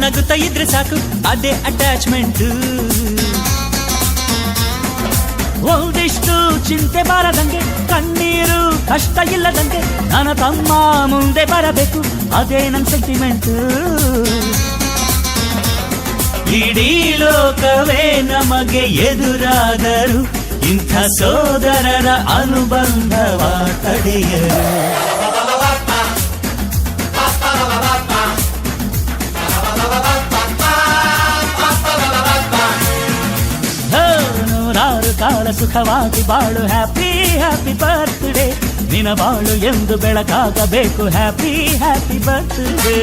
ನಗುತ್ತಾ ಇದ್ರೆ ಸಾಕು ಅದೇ ಅಟ್ಯಾಚ್ಮೆಂಟ್. ಒಂದಿಷ್ಟು ಚಿಂತೆ ಬಾರದಂಗೆ, ಕಣ್ಣೀರು ಕಷ್ಟ ಇಲ್ಲದಂಗೆ, ನನ್ನ ತಮ್ಮ ಮುಂದೆ ಬರಬೇಕು ಅದೇ ನನ್ ಸೆಂಟಿಮೆಂಟ್. ಇಡೀ ಲೋಕವೇ ನಮಗೆ ಎದುರಾದರು ಇಂಥ ಸೋದರರ ಅನುಬಂಧವ ತಡೆಯರು. ನೂರಾರು ಕಾಲ ಸುಖವಾಗಿ ಬಾಳು, ಹ್ಯಾಪಿ ಹ್ಯಾಪಿ ಬರ್ತ್ಡೇ, ನಿನ ಬಾಳು ಎಂದು ಬೆಳಕಾಗಬೇಕು, ಹ್ಯಾಪಿ ಹ್ಯಾಪಿ ಬರ್ತ್ಡೇ.